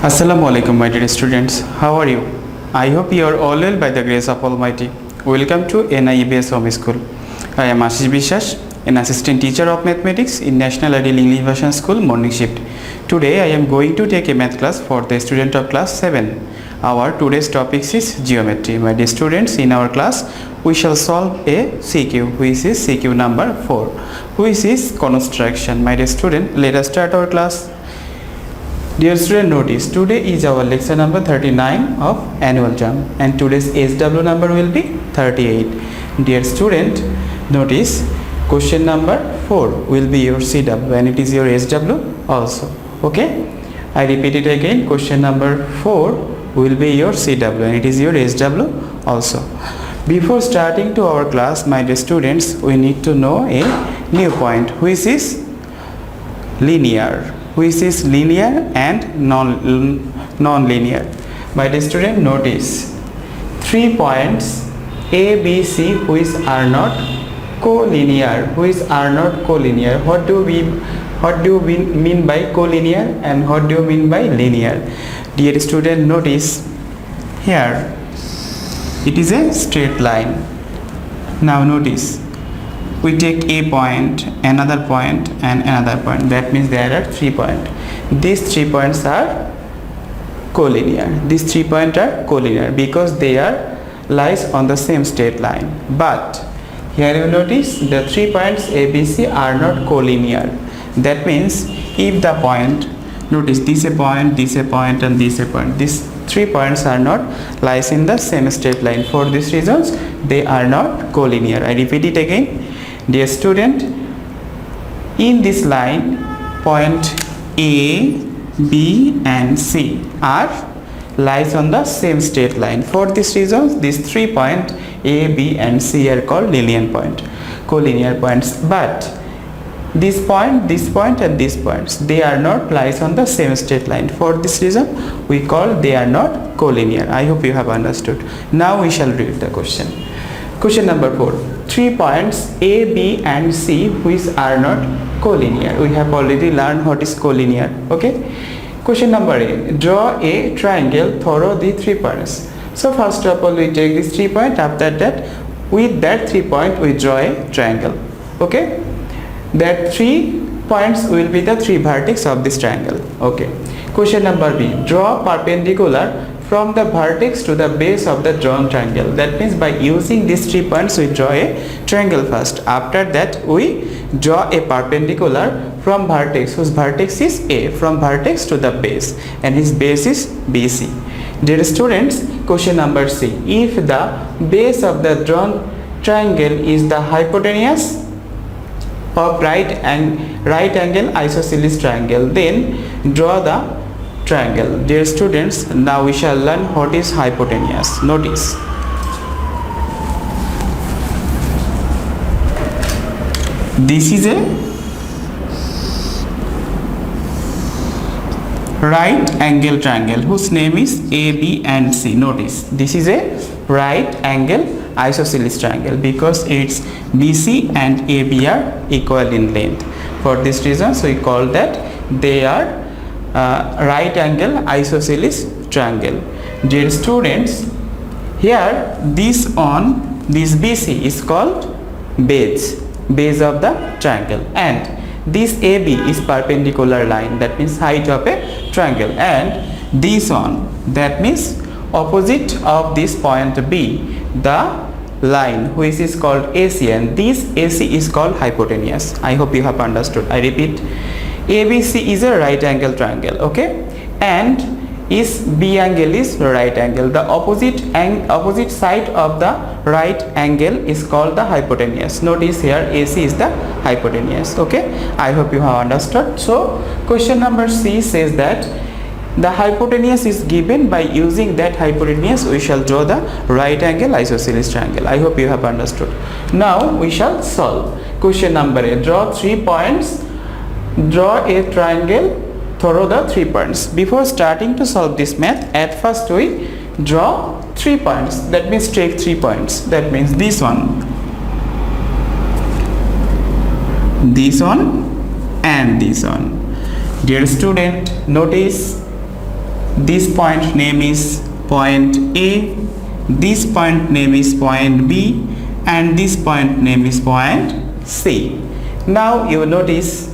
Assalamu alaikum, my dear students. How are you? I hope you are all well by the grace of Almighty. Welcome to NIEBS Home School. I am Ashis Biswas, an assistant teacher of mathematics in National Ideal English Version School morning shift. Today I am going to take a math class for the student of class 7. Our today's topic is geometry. My dear students, in our class we shall solve a CQ, which is CQ number 4, which is construction. My dear student, let us start our class. Dear student, notice today is our lecture number 39 of annual term and today's H.W. number will be 38. Dear student, notice question number 4 will be your CW and it is your H.W. also. Okay, I repeat it again, question number 4 will be your CW and it is your H.W. also. Before starting to our class, my dear students, we need to know a new point which is linear. Which is linear and non-linear. My dear student, notice 3 points A, B, C which are not collinear. What do we mean by collinear and what do you mean by linear? Dear student, notice here it is a straight line. Now notice we take a point, another point and another point. That means there are 3 points. These 3 points are collinear. These 3 points are collinear because they are lies on the same straight line. But here you notice the 3 points A, B, C are not collinear. That means if the point, notice this a point, this a point and this a point. These 3 points are not lies in the same straight line. For these reasons they are not collinear. I repeat it again. Dear student, in this line point A, B and C are lies on the same straight line. For this reason these 3 points A, B and C are called collinear points. But this point and these points, they are not lies on the same straight line. For this reason we call they are not collinear. I hope you have understood. Now we shall read the question. Question number 4. 3 points A, B and C which are not collinear. We have already learned what is collinear. Okay. Question number A. Draw a triangle through the 3 points. So first of all we take this 3 point. After that with that 3 point we draw a triangle. Okay. That 3 points will be the 3 vertex of this triangle. Okay. Question number B. Draw perpendicular from the vertex to the base of the drawn triangle. That means by using these 3 points we draw a triangle first. After that we draw a perpendicular from vertex whose vertex is A, from vertex to the base and his base is BC. Dear students, question number C. If the base of the drawn triangle is the hypotenuse of right angle isosceles triangle, then draw the triangle. Dear students, now we shall learn what is hypotenuse. Notice this is a right angle triangle whose name is AB and C. Notice this is a right angle isosceles triangle because its BC and AB are equal in length. For this reason so we call that they are right angle isosceles triangle. Dear students, here this BC is called base of the triangle and this AB is perpendicular line, that means height of a triangle, and this one, that means opposite of this point B, the line which is called AC, and this AC is called hypotenuse. I hope you have understood. I repeat, ABC is a right angle triangle, okay, and is B angle is right angle. The opposite side of the right angle is called the hypotenuse. Notice here AC is the hypotenuse. Okay, I hope you have understood. So question number C says that the hypotenuse is given. By using that hypotenuse we shall draw the right angle isosceles triangle. I hope you have understood. Now we shall solve. Question number A. Draw 3 points. Draw a triangle through the 3 points. Before starting to solve this math, at first we draw 3 points. That means take 3 points. That means this one and this one. Dear student, notice This point name is point A, this point name is point B, and this point name is point C. Now you notice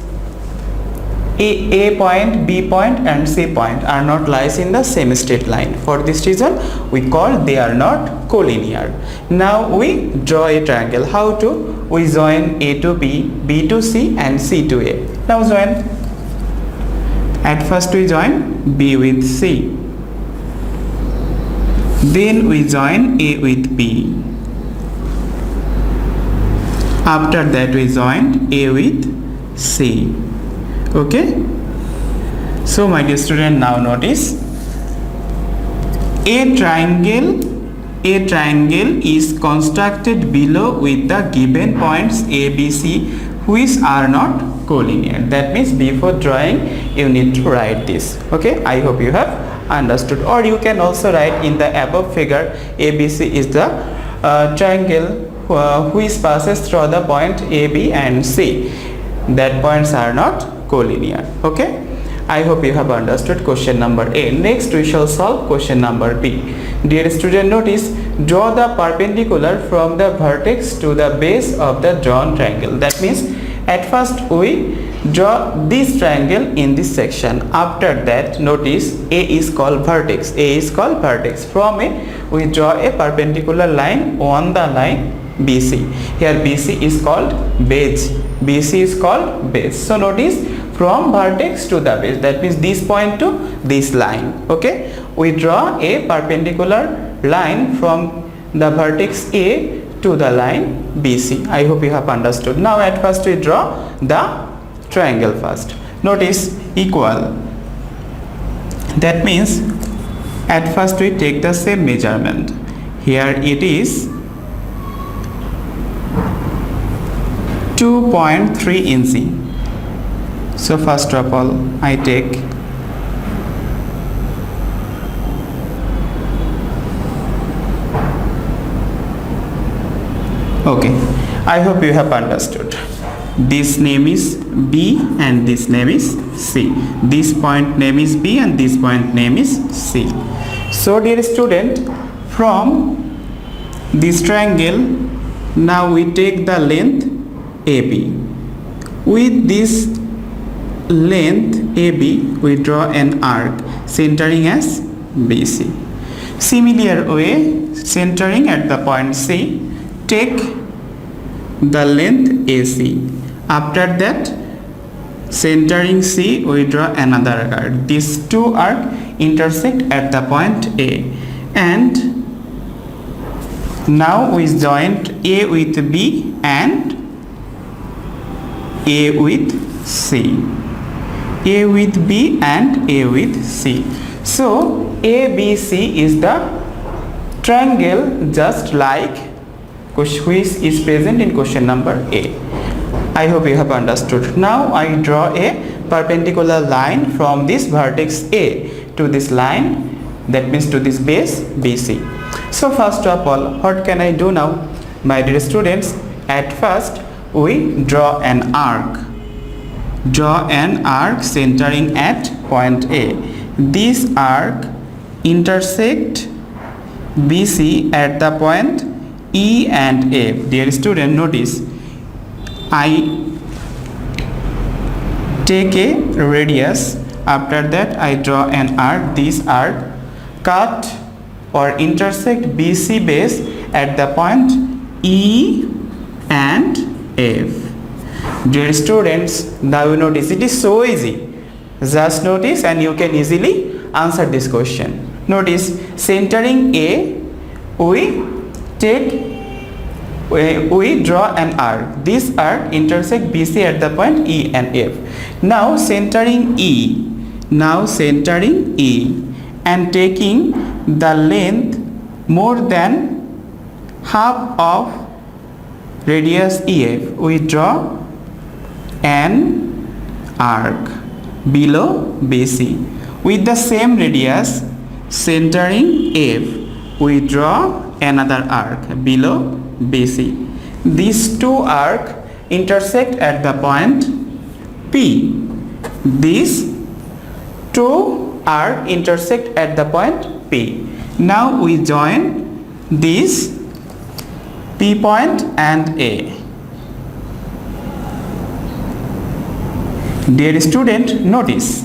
A point, B point and C point are not lies in the same straight line. For this reason we call they are not collinear. Now we draw a triangle. How to? We join A to B, B to C and C to A. Now join. At first we join B with C. Then we join A with B. After that we join A with C. Okay, so my dear student, now notice a triangle is constructed below with the given points A, B, C which are not collinear. That means before drawing you need to write this. Okay, I hope you have understood. Or you can also write in the above figure ABC is the triangle which passes through the point A, B and C. That points are not collinear. Okay, I hope you have understood question number A. Next we shall solve question number B. Dear student, notice draw the perpendicular from the vertex to the base of the drawn triangle. That means at first we draw this triangle in this section. After that notice A is called vertex. A is called vertex. From A we draw a perpendicular line on the line BC. Here BC is called base. BC is called base. So notice from vertex to the base, that means this point to this line. Okay, we draw a perpendicular line from the vertex A to the line BC. I hope you have understood. Now at first we draw the triangle first. Notice equal. That means at first we take the same measurement. Here it is 2.3 inch. So first of all I take okay, I hope you have understood. This name is B and this name is C. This point name is B and this point name is C. So dear student, from this triangle now we take the length AB. With this length AB we draw an arc centering as BC. Similar way, centering at the point C, take the length AC. After that centering C we draw another arc. These two arcs intersect at the point A, and now we joined A with B and A with C. A with B and A with C. So ABC is the triangle just like which is present in question number A. I hope you have understood. Now I draw a perpendicular line from this vertex A to this line, that means to this base BC. So first of all, what can I do now? My dear students, at first we draw an arc. Draw an arc centering at point A. This arc intersect BC at the point E and F. Dear student, notice I take a radius. After that I draw an arc. This arc cut or intersect BC base at the point E and F. Dear students, now you notice it is so easy. Just notice and you can easily answer this question. Notice centering A, we draw an arc. This arc intersect BC at the point E and F. Now centering E. And taking the length more than half of radius EF, we draw an arc below BC. With the same radius centering F, we draw another arc below BC. These two arcs intersect at the point P. These two arc intersect at the point P. Now we join this P point and A. Dear student, notice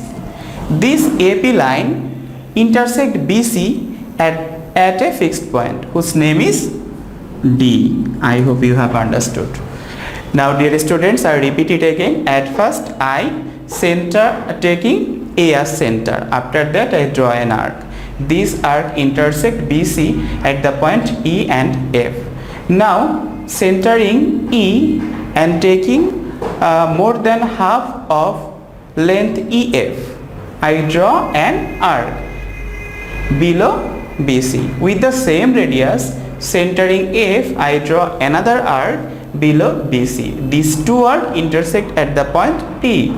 this AP line intersect BC at a fixed point whose name is D. I hope you have understood. Now dear students, I repeat it again. At first I taking A as center. After that I draw an arc. This arc intersect BC at the point E and F. Now centering E and taking more than half of length EF, I draw an arc below BC. With the same radius centering F, I draw another arc below BC. These two arcs intersect at the point P.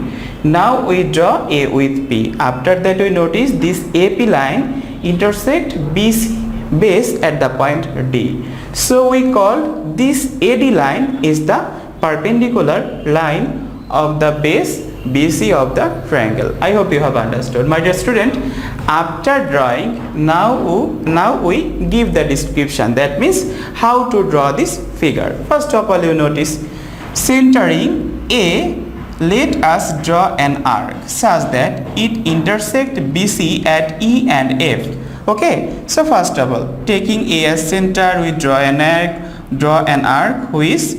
Now we draw A with P. After that we notice this AP line intersect BC base at the point D. So we call this AD line is the perpendicular line of the base BC of the triangle. I hope you have understood. My dear student, after drawing, now we give the description. That means how to draw this figure. First of all, you notice centering A, let us draw an arc such that it intersect BC at E and F. Okay, so first of all, taking A as center, we draw an arc which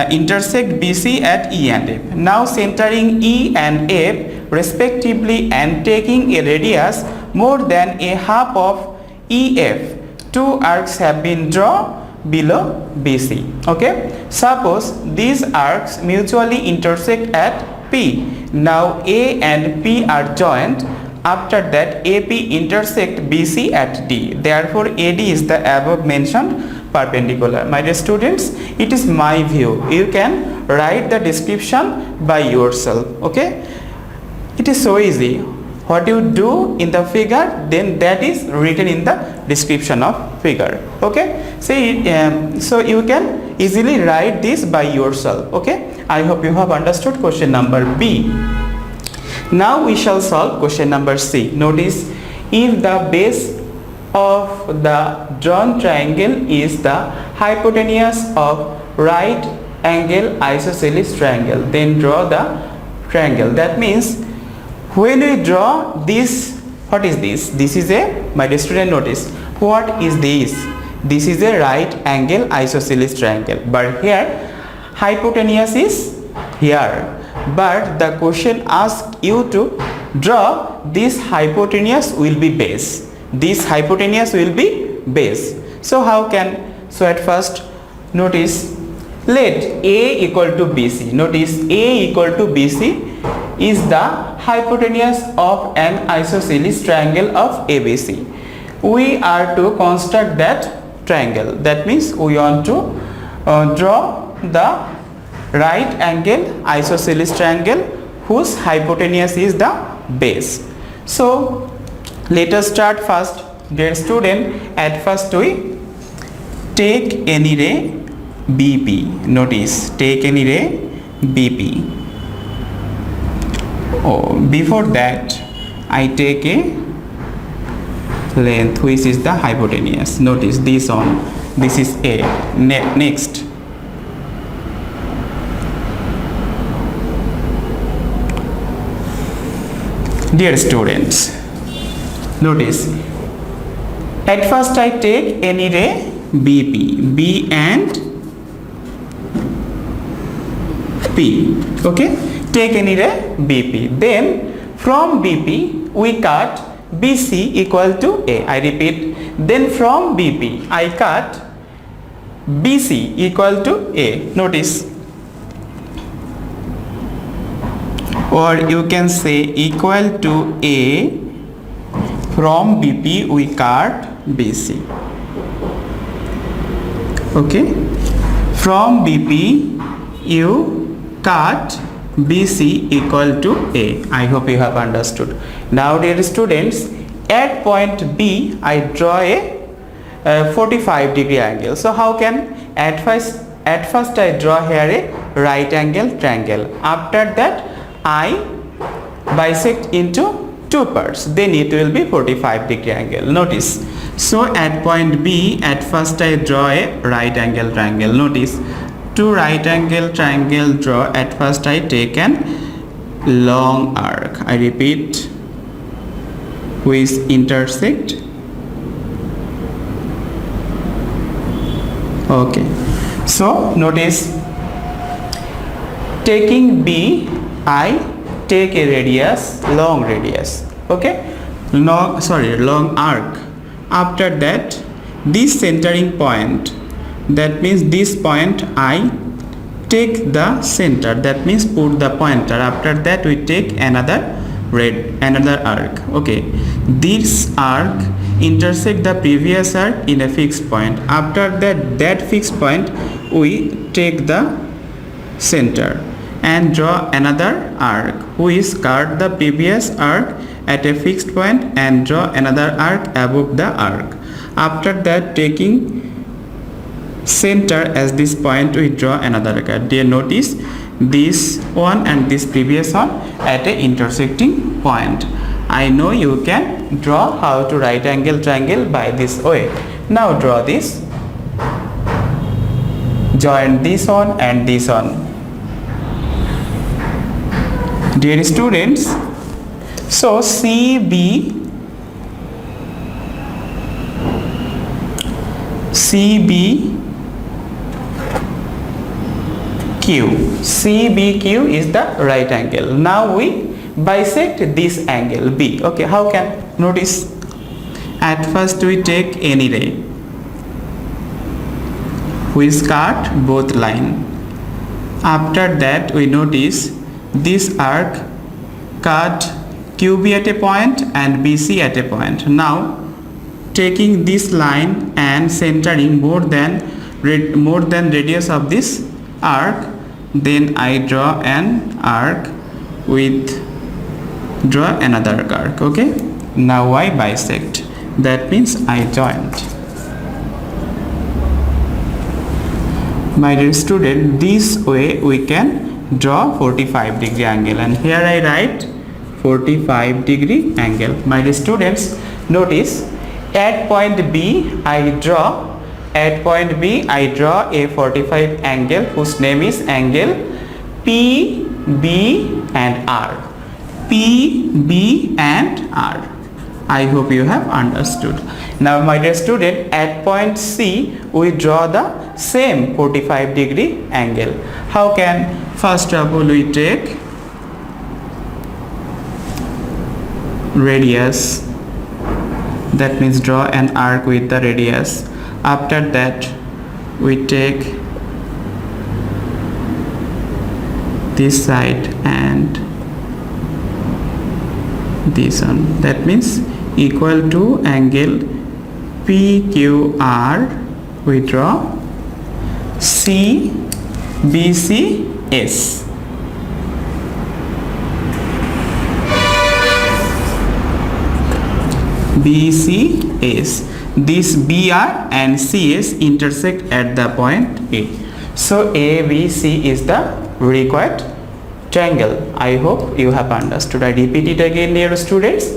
intersect BC at E and F. Now centering E and F respectively and taking a radius more than a half of EF, two arcs have been drawn below BC. Okay, suppose these arcs mutually intersect at P. Now A and P are joined. After that AP intersect BC at D. Therefore AD is the above mentioned perpendicular. My dear students, it is my view. You can write the description by yourself. Okay, it is so easy. What you do in the figure, then that is written in the description of figure. Okay, so you can easily write this by yourself. Okay, I hope you have understood question number B. Now we shall solve question number C. Notice, if the base of the drawn triangle is the hypotenuse of right angle isosceles triangle, then draw the triangle. That means when we draw this, what is this? This is a, my dear student, notice, what is this? This is a right angle isosceles triangle, but here hypotenuse is here. But the question asks you to draw this hypotenuse will be base. This hypotenuse will be base. So how can, so at first notice, let A equal to BC. Notice A equal to BC is the hypotenuse of an isosceles triangle of ABC. We are to construct that triangle. That means we want to draw the right angle isosceles triangle whose hypotenuse is the base. So let us start first. Dear student, at first we take any ray BP. Notice, take any ray BP. Before that I take a length which is the hypotenuse. Notice this one, this is A. Next, dear students, notice, at first I take any ray BP, B and P. Okay, take any ray BP. Then from BP we cut BC equal to A. I repeat, then from BP I cut BC equal to A. Notice, or you can say equal to A. From BP we cut BC. Okay, from BP you cut BC equal to A. I hope you have understood. Now dear students, at point B I draw a 45-degree angle. So how can, at first I draw here a right angle triangle. After that I bisect into two parts, then it will be 45-degree angle. Notice. So at point B, at first I draw a right angle triangle. Notice, to right angle triangle draw, at first I take an long arc. I repeat, which intersect. Okay. So notice, taking B, I take a radius, long radius. Okay, long arc. After that, this centering point, that means this point I take the center, that means put the pointer. After that we take another arc. Okay, this arc intersect the previous arc in a fixed point. After that fixed point we take the center and draw another arc which cut the previous arc at a fixed point and draw another arc above the arc. After that, taking center as this point, we draw another arc. Dear, notice this one and this previous one at a intersecting point. I know you can draw how to right angle triangle by this way. Now draw this, join this one and this one. Dear students, so CBQ is the right angle. Now we bisect this angle B. Okay, how can? Notice, at first we take any ray which cut both line. After that we notice this arc cut QB at a point and BC at a point. Now taking this line and centering more than radius of this arc, then I draw an arc draw another arc. Okay, now I bisect, that means I joined. My dear student, this way we can draw 45-degree angle, and here I write 45-degree angle. My dear students, notice, at point B I draw a 45 angle whose name is angle PB and R. PB and R. I hope you have understood. Now my dear student, at point C we draw the same 45-degree angle. How can? First of all we take radius, that means draw an arc with the radius. After that we take this side and this one, that means equal to angle PQR. We draw CBCS. BCS. This BR and CS intersect at the point A. So ABC is the required triangle. I hope you have understood. I repeat it again, dear students.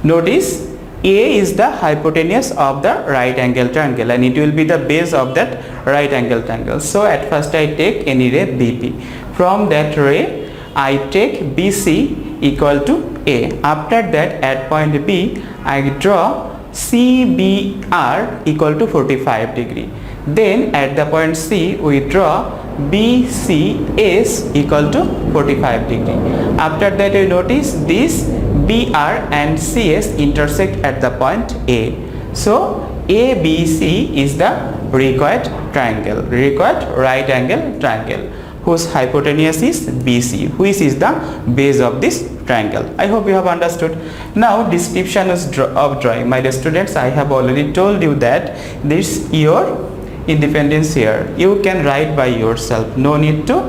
Notice, A is the hypotenuse of the right angle triangle and it will be the base of that right angle triangle. So at first I take any ray BP. From that ray I take BC equal to A. After that, at point B I draw CBR equal to 45 degree. Then at the point C we draw BCS equal to 45 degree. After that you notice this BR and CS intersect at the point A. So ABC is the required triangle, required right angle triangle, whose hypotenuse is BC, which is the base of this triangle. I hope you have understood. Now description of drawing. My dear students, I have already told you that this your independence here. You can write by yourself. No need to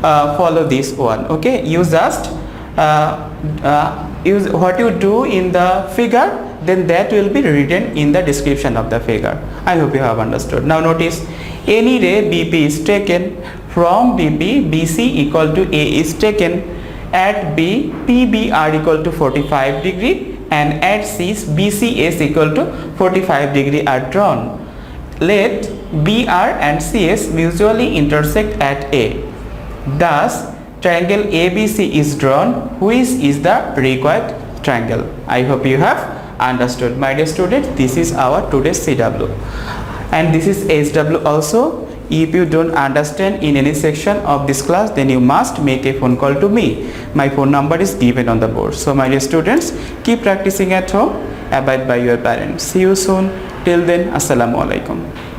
follow this one. Okay, you just use what you do in the figure, then that will be written in the description of the figure. I hope you have understood. Now notice, any ray BP is taken. From BP, BC equal to A is taken. at B, PB are equal to 45 degree and at C, BCS equal to 45 degree are drawn. Let BR and CS mutually intersect at A. Thus, triangle ABC is drawn, which is the required triangle. I hope you have understood. My dear students, this is our today's CW. And this is HW also. If you don't understand in any section of this class, then you must make a phone call to me. My phone number is given on the board. So my dear students, keep practicing at home. Abide by your parents. See you soon. Till then, Assalamu alaikum.